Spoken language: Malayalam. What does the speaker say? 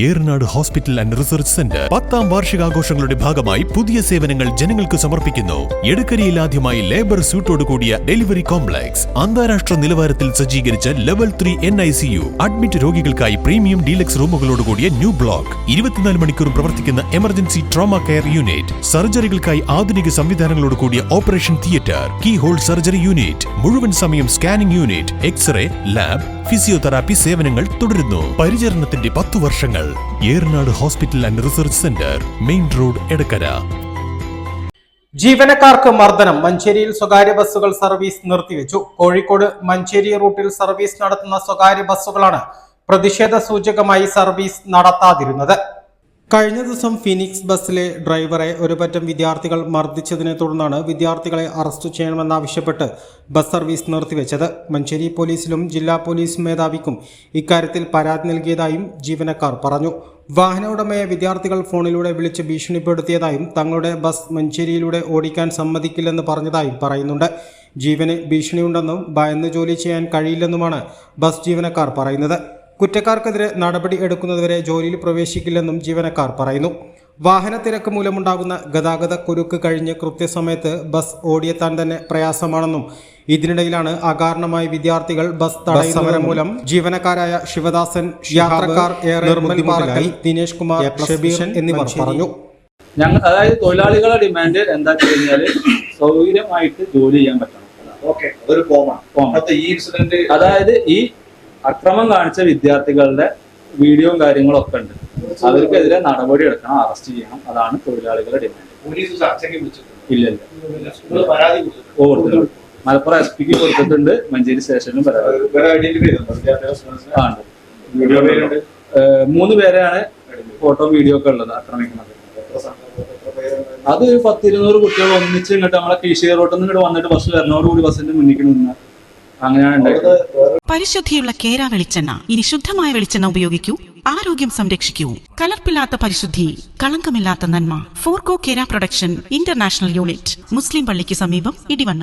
Eranad hospital and research centre 10ാം വാർഷികാഘോഷങ്ങളുടെ ഭാഗമായി പുതിയ സേവനങ്ങൾ ജനങ്ങൾക്ക് സമർപ്പിക്കുന്നു. എടക്കരയിൽ ആദ്യമായി ലേബർ സ്യൂട്ടോട് കൂടിയ ഡെലിവറി കോംപ്ലക്സ്, അന്താരാഷ്ട്ര നിലവാരത്തിൽ സജ്ജീകരിച്ച ലെവൽ 3 NICU, അഡ്മിറ്റ് രോഗികൾക്കായി പ്രീമിയം ഡീലക്സ് റൂമുകളോട് കൂടിയ ന്യൂ ബ്ലോക്ക്, 24 മണിക്കൂറും പ്രവർത്തിക്കുന്ന എമർജൻസി ട്രോമ കെയർ യൂണിറ്റ്, സർജറികൾക്കായി ആധുനിക സംവിധാനങ്ങളോട് കൂടിയ operation theatre, keyhole surgery unit, മുഴുവൻ സമയം scanning unit, X ray, lab, physiotherapy സേവനങ്ങൾ തുടരുന്നു. പരിചരണത്തിന്റെ 10 വർഷങ്ങൾ. Eranad hospital and research centre, main road, Edakkara. ജീവനക്കാർക്ക് മർദ്ദനം. മഞ്ചേരിയിൽ സ്വകാര്യ ബസ്സുകൾ സർവീസ് നിർത്തിവെച്ചു. കോഴിക്കോട് മഞ്ചേരി റൂട്ടിൽ സർവീസ് നടത്തുന്ന സ്വകാര്യ ബസ്സുകളാണ് പ്രതിഷേധ സൂചകമായി സർവീസ് നടത്താതിരുന്നത്. കഴിഞ്ഞ ദിവസം ഫീനിക്സ് ബസ്സിലെ ഡ്രൈവറെ ഒരുപറ്റം വിദ്യാർത്ഥികൾ മർദ്ദിച്ചതിനെ തുടർന്നാണ് വിദ്യാർത്ഥികളെ അറസ്റ്റ് ചെയ്യണമെന്നാവശ്യപ്പെട്ട് ബസ് സർവീസ് നിർത്തിവെച്ചത്. മഞ്ചേരി പോലീസിലും ജില്ലാ പോലീസ് മേധാവിക്കും ഇക്കാര്യത്തിൽ പരാതി നൽകിയതായും ജീവനക്കാർ പറഞ്ഞു. വാഹന ഉടമയെ വിദ്യാർത്ഥികൾ ഫോണിലൂടെ വിളിച്ച് ഭീഷണിപ്പെടുത്തിയതായും തങ്ങളുടെ ബസ് മഞ്ചേരിയിലൂടെ ഓടിക്കാൻ സമ്മതിക്കില്ലെന്ന് പറഞ്ഞതായും പറയുന്നുണ്ട്. ജീവന് ഭീഷണിയുണ്ടെന്നും ഭയന്ന് ജോലി ചെയ്യാൻ കഴിയില്ലെന്നുമാണ് ബസ് ജീവനക്കാർ പറയുന്നത്. കുറ്റക്കാർക്കെതിരെ നടപടി എടുക്കുന്നതുവരെ ജോലിയിൽ പ്രവേശിക്കില്ലെന്നും ജീവനക്കാർ പറയുന്നു. വാഹന തിരക്ക് മൂലമുണ്ടാകുന്ന ഗതാഗത കുരുക്ക് കഴിഞ്ഞ് കൃത്യസമയത്ത് ബസ് ഓടിയെത്താൻ തന്നെ പ്രയാസമാണെന്നും ഇതിനിടയിലാണ് അകാരണമായി വിദ്യാർത്ഥികൾ ബസ് തടയുന്നവരം മൂലം ജീവനക്കാരായ ശിവദാസൻ, യാത്രക്കാർ ഏറെ ബുദ്ധിമുട്ടിലായി. ദിനേഷ് കുമാർ, ഷബീർ എന്നിവർ പറഞ്ഞു. ഞങ്ങൾ അതായത് തൊഴിലാളികളുടെ ഡിമാൻഡ് എന്താ കഴിഞ്ഞാൽ സൗകര്യമായിട്ട് ജോലി ചെയ്യാൻ പറ്റണം. അതായത് ഈ അക്രമം കാണിച്ച വിദ്യാർത്ഥികളുടെ വീഡിയോയും കാര്യങ്ങളും ഒക്കെ ഉണ്ട്. അവർക്കെതിരെ നടപടി എടുക്കണം, അറസ്റ്റ് ചെയ്യണം. അതാണ് തൊഴിലാളികളുടെ ഡിമാൻഡ്. ഇല്ലല്ല, മലപ്പുറം SP കൊടുത്തിട്ടുണ്ട്, മഞ്ചേരി സ്റ്റേഷനിലും പരാതി. 3 പേരെയാണ് ഫോട്ടോ വീഡിയോ ഒക്കെ ഉള്ളത് ആക്രമിക്കുന്നത്. അത് 10-200 കുട്ടികൾ ഒന്നിച്ച് ഇങ്ങോട്ട് നമ്മളെ കീശേരി റോട്ടിൽ നിന്ന് ഇങ്ങോട്ട് വന്നിട്ട് ബസ് വരണോടുകൂടി ബസ്സിന്റെ മുന്നിൽ നിന്ന് അങ്ങനെയാണ് ഉണ്ടായത്. പരിശുദ്ധിയുള്ള കേര വെളിച്ചെണ്ണ. ഇനി ശുദ്ധമായ വെളിച്ചെണ്ണ ഉപയോഗിക്കൂ, ആരോഗ്യം സംരക്ഷിക്കൂ. കലർപ്പില്ലാത്ത പരിശുദ്ധി, കളങ്കമില്ലാത്ത നന്മ. ഫോർകോ കേര പ്രൊഡക്ഷൻ ഇന്റർനാഷണൽ യൂണിറ്റ്, മുസ്ലിം പള്ളിക്ക് സമീപം, ഇടിവണ്ണ.